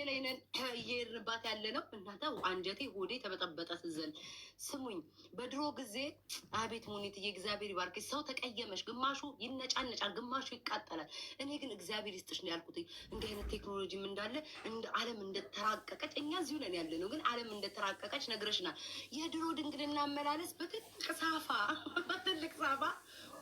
ላይ ነን እየሄድንባት ያለ ነው። እናንተ አንጀቴ ሆዴ ተበጠበጠ ስዘል። ስሙኝ፣ በድሮ ጊዜ አቤት ሙኒትዬ እግዚአብሔር ይባርክሽ። ሰው ተቀየመሽ፣ ግማሹ ይነጫነጫል፣ ግማሹ ይቃጠላል። እኔ ግን እግዚአብሔር ይስጥሽ ነው ያልኩት። እንዲህ አይነት ቴክኖሎጂም እንዳለ ዓለም እንደተራቀቀች እኛ እዚሁ ነን ያለ ነው፣ ግን ዓለም እንደተራቀቀች ነግረሽናል። የድሮ ድንግልና አመላለስ በትልቅ ሳፋ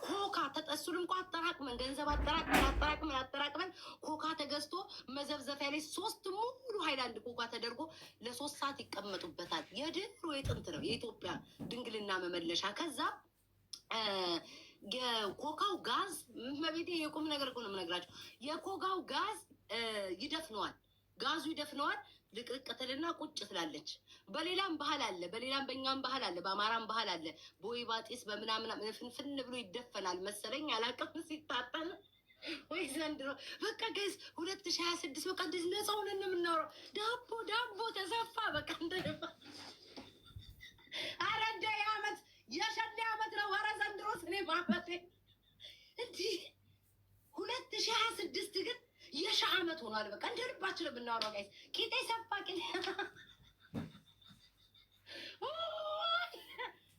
ኮካ ተጠሱን እንኳ አጠራቅመን ገንዘብ አጠራቅመን ኮካ ተገዝቶ መዘብዘፊያ ላይ 3 ሙሉ ሃይላንድ ኮካ ተደርጎ ለ3 ሰዓት ይቀመጡበታል። የድሮ የጥንት ነው የኢትዮጵያ ድንግልና መመለሻ። ከዛ የኮካው ጋዝ መቤቴ የቁም ነገር እኮ ነው የምነግራቸው። የኮካው ጋዝ ይደፍነዋል፣ ጋዙ ይደፍነዋል። ልቅቅትልና ቁጭ ትላለች። በሌላም ባህል አለ፣ በእኛም ባህል አለ፣ በአማራም ባህል አለ። በወይባ ጢስ በምናምን ፍንፍን ብሎ ይደፈናል መሰለኝ፣ አላውቅም። ሲታጠን ወይ ዘንድሮ በቃ ገዝ 2026 በቃ እንደዚህ ነፃ ሆነን የምናወራው ዳቦ ተሰፋ በቃ እንደደፋ። ኧረ እንደ ዓመት የሸሌ ዓመት ነው። ኧረ ዘንድሮ ስኔ ማመቴ እንዲህ 2026 ግን የሺ ዓመት ሆኗል። በቃ እንደ ልባችን የምናወራው ጋይስ። ቂጤ ሰፋ ቂጤ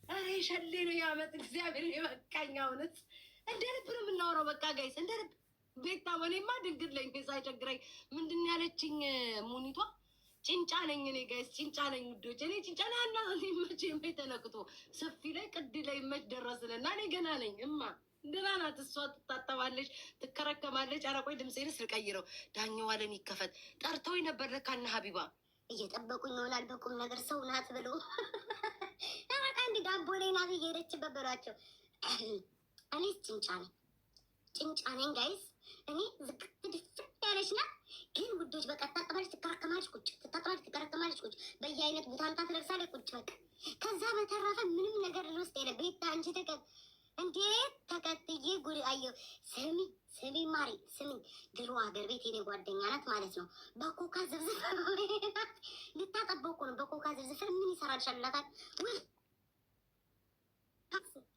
ኧረ የሸሌ ነው የዓመት እግዚአብሔር የበቃኝ። እውነት እንደ ልብ ነው የምናወራው በቃ ጋይስ፣ እንደ ልብ። ቤታ እኔማ ድንግል ላይ ሳይቸግረኝ ምንድን ያለችኝ ሙኒቷ፣ ጭንጫ ነኝ እኔ ጋይስ፣ ጭንጫ ነኝ ውዶች። እኔ ጭንጫ ናና መቼ ተነክቶ ሰፊ ላይ ቅድ ላይ መች ደረስንና እኔ ገና ነኝ እማ ደህና ናት እሷ። ትታጠባለች፣ ትከረከማለች። ኧረ ቆይ ድምፄን ልቀይረው። ዳኛው አለም ይከፈት። ጠርተውኝ ነበር ለካ እነ ሀቢባ እየጠበቁኝ ይሆናል። በቁም ነገር ሰው ናት ብሎ በቃ እንዲ ዳቦ ላይ ናት እየሄደችበት በሏቸው። እኔስ ጭንጫ ነኝ ጋይስ። እኔ ዝቅት ድፍት ያለች ናት ግን ውዶች በቃ ትታጠባለች፣ ትከረከማለች፣ ቁጭ ትታጠባለች፣ ትከረከማለች፣ ቁጭ በየአይነት ቡታንታ ትለብሳለች፣ ቁጭ በቃ። ከዛ በተረፈ ምንም ነገር ልውስጥ የለ ቤታ አንቺ እንዴት ተከትዬ ጉድ አየሁ። ስሚ ማሪ ስሚ፣ ድሮ ሀገር ቤት የኔ ጓደኛ ናት ማለት ነው። በኮካ ዝብዝፍ ልታጠበቁ ነው። በኮካ ዝብዝፍ ምን ይሰራልሻላታል?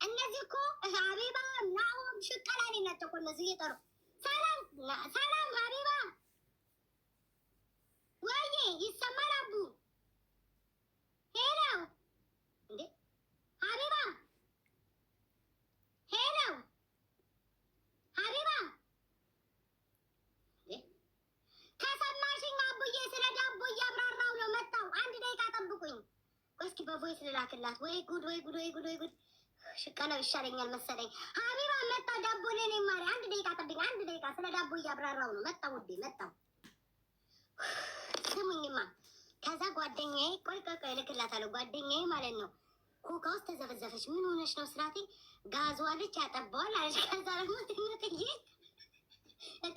እነዚህ እኮ ሀቢባ ናኦም ሽቀላ እኔ ናቸው እኮ እነዚህ እየጠሩ ሰላም ሀቢባ ወይዬ ይሰማል? አቡ ሄሎ እንዴ ሀቢባ ሄሎ ሀቢባ ከሰማሽኝ? አቡዬ ስለ ዳቦ እያብራራው ነው። መጣው። አንድ ደቂቃ ጠብቁኝ። እስኪ በቮይስ ልላክላት። ወይ ጉድ ወይ ጉድ ወይ ጉድ ወይ ጉድ። ሽቀለው ይሻለኛል መሰለኝ። ሀቢባ መጣው። ዳቦ ላይ ነኝ ማሪ። አንድ ደቂቃ ጠብቁኝ። አንድ ደቂቃ ስለ ዳቦ እያብራራው ነው። መጣው ውዴ መጣው። ስሙኝማ። ከዛ ጓደኛዬ ቆይ እልክላታለሁ። ጓደኛዬ ማለት ነው ኮካ ውስጥ ተዘበዘፈች። ምን ሆነች ነው ስራቴ? ጋዙ አለች ያጠባዋል አለች። ከዛ ደግሞ ትንጥዬ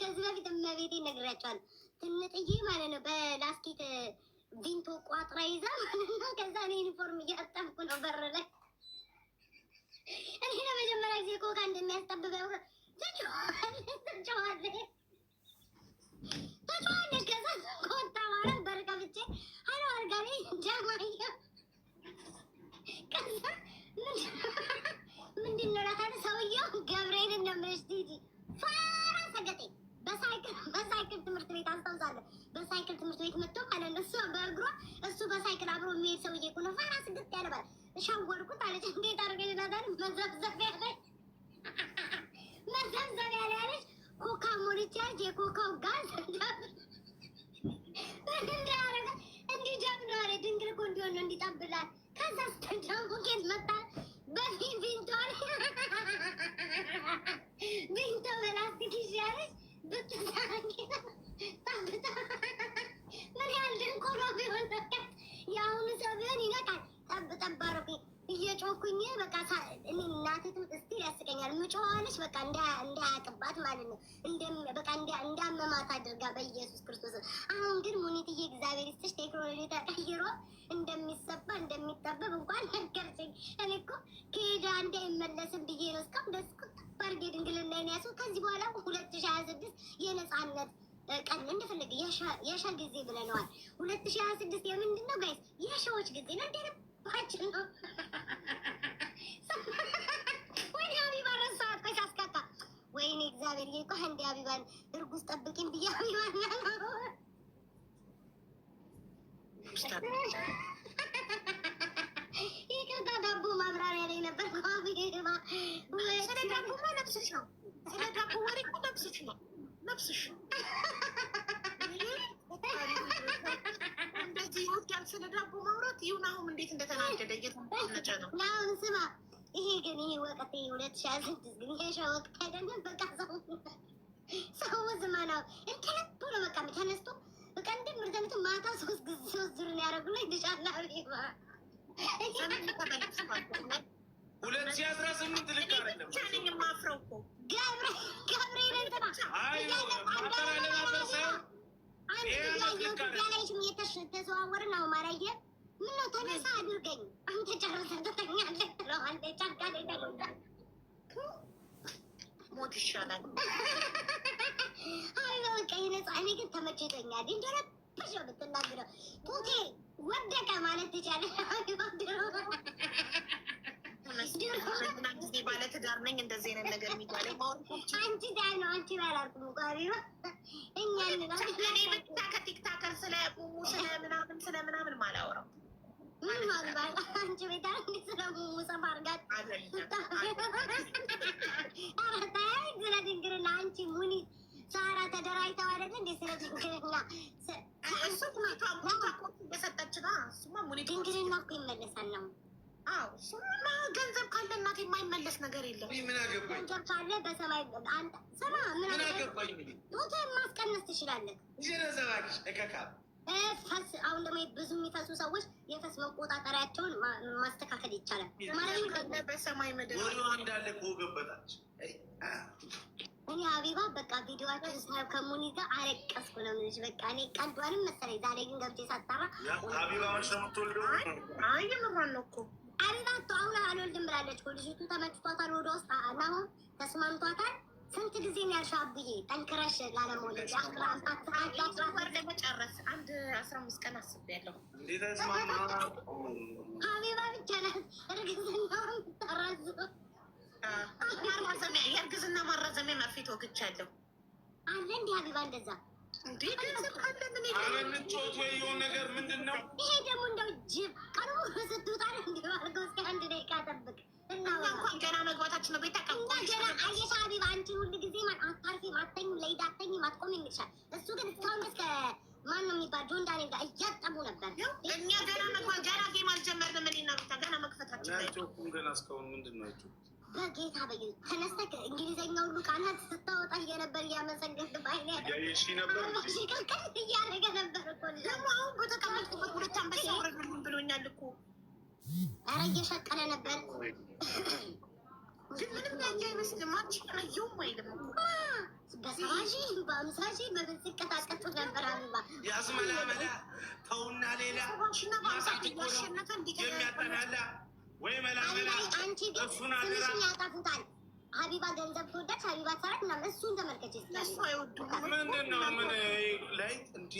ከዚህ በፊት እመቤቴ ነግራቸዋል። ትንጥዬ ማለት ነው በላስቲክ ቪንቶ ቋጥራ ይዛ ማለት ነው። ከዛ እኔ ዩኒፎርም እያጠብኩ ነው በር ላይ። እኔ ለመጀመሪያ ጊዜ ኮካ እንደሚያስጠብበው ተጫዋለች። ከዛ ከወጣ ማለት በር ከፍቼ ሀሎ አርጋኔ ጃማያ ከዛ ምንድን ነው ላታለ ሰውየው ገብርኤልን ነው የምልሽ ቲጂ ፋራ ሰገጤ በሳይክል ትምህርት ቤት አስታውሳለሁ። በሳይክል ትምህርት ቤት መጥቶ ማለት ነው እሷ በእግሯ እሱ በሳይክል አብሮ የሚሄድ ሰውዬ እኮ ነው። ፋራ ስግጥ ያለባል። ሻወርኩት አለች። እንዴት አድርገሽ ናታል? መዘብዘቢያ ላይ ያለች ኮካ ሞልቻ የኮካው ጋዝ እንዳረገ እንዲጀብ ነው አለ። ድንግል እኮ እንዲሆን ነው እንዲጠብላል። ከዛ ስተጃሙ ጌት መጣ ቪንቶ በላስቲክ ይዣለች ብትዛጊ ጠብታ ምን ያህል ድንቆሮ ቢሆን የአሁኑ ሰው ቢሆን ይነቃል። ጠብ አረኩ እየጮኩኝ በቃ እኔ እናቴቱ እስቲል ያስቀኛል። ምጮዋለች በቃ እንዳያቅባት ማለት ነው። በቃ እንዳመማት አድርጋ በኢየሱስ ክርስቶስ። አሁን ግን ሙኒትዬ እግዚአብሔር ይስጥሽ ቴክኖሎጂ ተቀይሮ እንደሚሰባ እንደሚጠበብ እንኳን ነገርችኝ። እኔ እኮ ከሄዳ እንዳይመለስም ብዬ ነው እስካሁን ደስ ባርጌ ድንግልና ያሱ። ከዚህ በኋላ 2026 የነፃነት ቀን እንደፈለገ የሻ ጊዜ ብለነዋል። 2026 የምንድን ነው ጋይስ? የሻዎች ጊዜ ነው። እንደልባችን ነው። ወይኔ ሀቢባ ረሳኋት። ቆይ ሳስካካ ወይኔ እግዚአብሔር ይቆ እንዲ ሀቢባን እርጉዝ ጠብቂኝ ብዬ ሀቢባን ውስጥ ይቅርታ ዳቦ ማብራሪያ ላይ ነበር። ስለ ዳቦማ ነፍስሽ ነው። ስለ ዳቦ ወሬ እኮ ነፍስሽ ነው። ነፍስሽ እንደዚህ ይወዳል ስለ ዳቦ ማውራት። ይሁን አሁን እንዴት እንደተናደደ እየተነጨ ነው። አሁን ስማ፣ ይሄ ግን ይሄ ወቅት 2016 ግን ይሄ ወቅት አይደለም። በቃ ሰው ዝማ ነው እንተለብ ነው በቃ ተነስቶ በቀንድ ምርተነቱ ማታ 3 ዙር ነው ያደረጉልኝ ልጫላ ቢባ 2018 ልክ አይደለም። ቻለኝ ማፍረው እኮ ገብርኤል እንትና ተዘዋወርን ነው ማራየ ምን ነው ተነሳ አድርገኝ አንተ ጨርሰህ ትተኛለህ ትለዋለህ። ጫጋ ላይ ሞት ይሻላል። አይ በቃ እኔ ግን ተመችቶኛል። እንደረብሽ ነው የምትናገረው። ጡቴ ወደቀ ማለት ትችላለህ። ጊዜ ባለትዳር ነኝ እንደዚህ አይነት ነገር የሚባለው አንቺ ዳይ ነው አንቺ ባላልኩም ቃሪ እኛ እኔ ብቻ ከቲክታከር ስለ ሙሙ ስለ ምናምን ማላወራው ምን ማለት አንቺ ቤታ እንዴት ስለ ሙሙ ሰፋርጋት አራታይ ስለ ድንግልና አንቺ ሙኒ ሳራ ተደራጅተው አይደል እንዴ? ስለ ድንግልና እሱ የሰጠች ጋ እሱማ ሙኒ ድንግልና እኮ ይመለሳል ነው። አዎ እሱማ ገንዘብ ካለ እናት የማይመለስ ነገር የለም። ምን አገባኝ? ገንዘብ ካለ በሰማይ አንተ ሰማ ምን አገባኝ? ጡት ማስቀነስ ትችላለህ። ይረዘባሽ እከካ ፈስ አሁን ደግሞ ብዙ የሚፈሱ ሰዎች የፈስ መቆጣጠሪያቸውን ማስተካከል ይቻላል ማለት ነው። በሰማይ ምድር እንዳለ ገበታች እኔ ሀቢባ በቃ ቪዲዮዋቸው ከሙኒ ጋር አለቀስኩ ነው የምልሽ። በቃ እኔ ቀልዷንም መሰለኝ። ዛሬ ግን ገብቼ ሳጣራ ሀቢባውን ሰምትወልደው የምሯን ነው እኮ ሀቢባ አሁን አልወልድም ብላለች። ልጅቱ ተመችቷታል፣ ወደ ውስጥ አሁን ተስማምቷታል። ስንት ጊዜ ነው ያልሽው አብዬ ጠንክረሽ ላለመውለድ ወር ለመጨረስ 15 ቀን አስቤያለሁ። ሀቢባ ብቻ ናት እርግዝናውን ተራዙ የእርግዝና ማራዘሚያ መርፌ ተወግቻለሁ አለ እንዲ ሀቢባ እንደዛ እንዴ ገንዘብ ካለ ምን አረንጮት ወይ የሆነ ነገር ምንድን ነው ይሄ ደግሞ እንደው ጅብ ቀኑ ስትወጣ እንዲ አድርገው እስኪ 1 ደቂቃ ጠብቅ እና እንኳን ገና መግባታችን ነው። ቤት እና ገና አየሽ ሀቢባ አንቺ ሁሉ ጊዜ አታርፊም፣ አትተኝም፣ ለይዳ አትተኝም፣ አትቆሚም ይልሻል። እሱ ግን እስካሁን ድረስ ከማን ነው የሚባል ጆን ዳንኤል ጋር እያጠቡ ነበር። እኛ ገና መግባት ገና ጌም አልጀመርንም። እኔና ቤታ ገና መክፈታችን ናቸውም ገና እስካሁን ምንድን ናቸው? በጌታ በይ ተነስተህ እንግሊዘኛ ሁሉ ቃላት ስታወጣ እየነበር እያመሰገንክ ባይኔ ያየሽ ነበር ሽቅልቅል እያደረገ ነበር እኮ ደግሞ አሁን በተቀመጥኩበት 2 አንበሳ ወረድልኝ ብሎኛል እኮ። ኧረ እየሸቀለ ነበር ግን ምንም ያየ አይመስልም። አንቺ አየውም አይልም በ70 ሺህ በ50 ሺህ በብት ሲቀጣቀጡ ነበር። አቢባ ያስመላመላ ተውና ሌላ ሰባሽና በአምሳት እያሸነፈ የሚያጠናላ ወይ መላመላ አንቺ ግን ትንሽን ያጠፉታል። ሀቢባ ገንዘብ ትወዳች፣ ሀቢባ ሰራት እና እሱን ተመልከች። እሱ አይወዱም። ምንድን ነው ምን ላይ እንዲ